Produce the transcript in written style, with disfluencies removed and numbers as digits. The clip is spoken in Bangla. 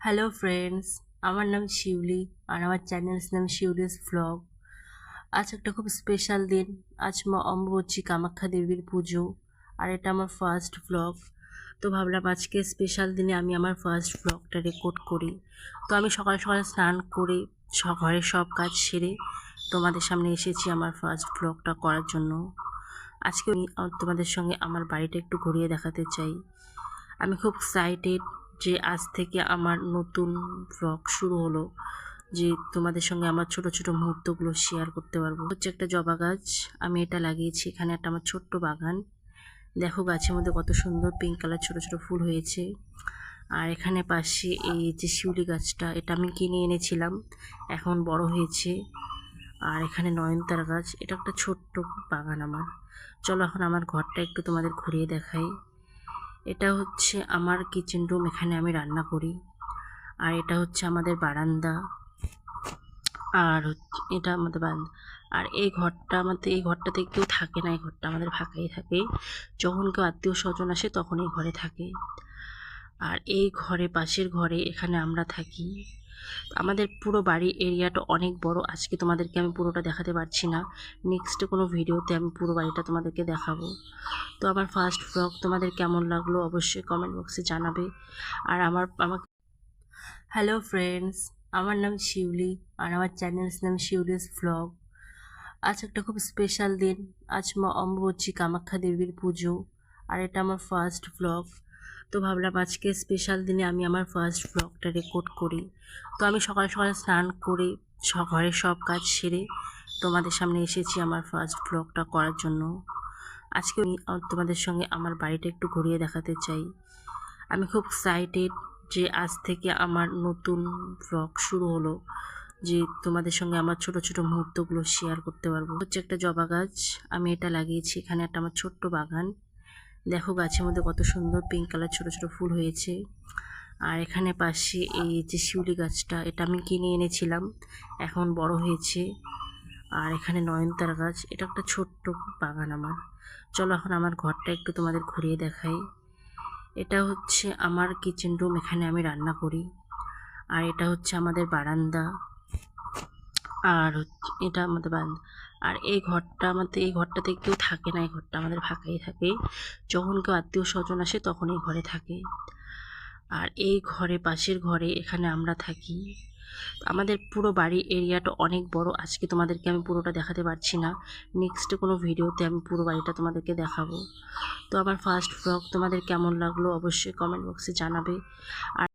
হ্যালো ফ্রেন্ডস, আমার নাম শিউলি আর আমার চ্যানেলস নাম শিউলিস ভ্লগ। আজ একটা খুব স্পেশাল দিন। আজ মা অম্বুবাচী কামাখ্যা দেবীর পুজো আর এটা আমার ফার্স্ট ভ্লগ। তো ভাবলাম আজকে স্পেশাল দিনে আমি আমার ফার্স্ট ভ্লগটা রেকর্ড করি। তো আমি সকাল সকাল স্নান করে ঘরের সব কাজ সেরে তোমাদের সামনে এসেছি আমার ফার্স্ট ভ্লগটা করার জন্য। আজকে আমি তোমাদের সঙ্গে আমার বাড়িটা একটু ঘুরিয়ে দেখাতে চাই। আমি খুব এক্সাইটেড যে আজ থেকে আমার নতুন ব্লগ শুরু হলো, যে তোমাদের সঙ্গে আমার ছোট ছোট মুহূর্তগুলো শেয়ার করতে পারবো। হচ্ছে একটা জবা গাছ, আমি এটা লাগিয়েছি এখানে একটা আমার ছোট্ট বাগান। দেখো গাছের মধ্যে কত সুন্দর পিঙ্ক কালার ছোট ছোট ফুল হয়েছে। আর এখানে পাশে এই যে শিউলি গাছটা, এটা আমি কিনে এনেছিলাম, এখন বড় হয়েছে। আর এখানে নয়নতারা গাছ, এটা একটা ছোট্ট বাগান আমার। চলো এখন আমার ঘরটা একটু তোমাদের ঘুরিয়ে দেখাই। এটা হচ্ছে আমার কিচেন রুম, এখানে আমি রান্না করি। আর এটা হচ্ছে আমাদের বারান্দা। আর এটা আমাদের বারান্দা। আর এই ঘরটাতে কেউ থাকে না, এই ঘরটা আমাদের ফাঁকাই থাকে। যখন কেউ আত্মীয় স্বজন আসে তখন এই ঘরে থাকে। আর এই ঘরে, পাশের ঘরে, এখানে আমরা থাকি। আমাদের পুরো বাড়ির এরিয়াটা অনেক বড়। আজকে তোমাদেরকে আমি পুরোটা দেখাতে পারছি না, নেক্সট কোনো ভিডিওতে আমি পুরো বাড়িটা তোমাদেরকে দেখাবো। তো আমার ফার্স্ট ব্লগ তোমাদের কেমন লাগলো অবশ্যই কমেন্ট বক্সে জানাবে। আর আমাকে হ্যালো ফ্রেন্ডস, আমার নাম শিউলি আর আমার চ্যানেলস নাম শিউলিস ভ্লগ। আজ একটা খুব স্পেশাল দিন। আজ মা অম্বুবাচী কামাখ্যা দেবীর পুজো আর এটা আমার ফার্স্ট ব্লগ। তো ভাবলাম আজকে স্পেশাল দিনে আমি আমার ফার্স্ট ব্লগটা রেকর্ড করি। তো আমি সকাল সকাল স্নান করে ঘরের সব কাজ সেরে তোমাদের সামনে এসেছি আমার ফার্স্ট ব্লগটা করার জন্য। আজকে আমি তোমাদের সঙ্গে আমার বাড়িটা একটু ঘুরিয়ে দেখাতে চাই। আমি খুব এক্সাইটেড যে আজ থেকে আমার নতুন ব্লগ শুরু হলো, যে তোমাদের সঙ্গে আমার ছোট ছোট মুহূর্তগুলো শেয়ার করতে পারবো। হচ্ছে একটা জবা গাছ, আমি এটা লাগিয়েছি এখানে একটা আমার ছোট্ট বাগান। দেখো গাছের মধ্যে কত সুন্দর পিঙ্ক কালার ছোট ছোট ফুল হয়েছে। আর এখানে পাশে এই যে শিউলি গাছটা, এটা আমি কিনে এনেছিলাম, এখন বড় হয়েছে। আর এখানে নয়নতারা গাছ, এটা একটা ছোট্ট বাগান আমার। চলো এখন আমার ঘরটা একটু তোমাদের ঘুরিয়ে দেখাই। এটা হচ্ছে আমার কিচেন রুম, এখানে আমি রান্না করি। আর এটা হচ্ছে আমাদের বারান্দা। আর এটা আমাদের বারান্দা। আর এই ঘরটাতে কেউ থাকে না, এই ঘরটা আমাদের ফাঁকাই থাকে। যখন কেউ আত্মীয় স্বজন আসে তখন এই ঘরে থাকে। আর এই ঘরে, পাশের ঘরে, এখানে আমরা থাকি। আমাদের পুরো বাড়ির এরিয়াটা অনেক বড়। আজকে তোমাদেরকে আমি পুরোটা দেখাতে পারছি না, নেক্সট কোনো ভিডিওতে আমি পুরো বাড়িটা তোমাদেরকে দেখাবো। তো আমার ফার্স্ট ব্লগ তোমাদের কেমন লাগলো অবশ্যই কমেন্ট বক্সে জানাবে। আর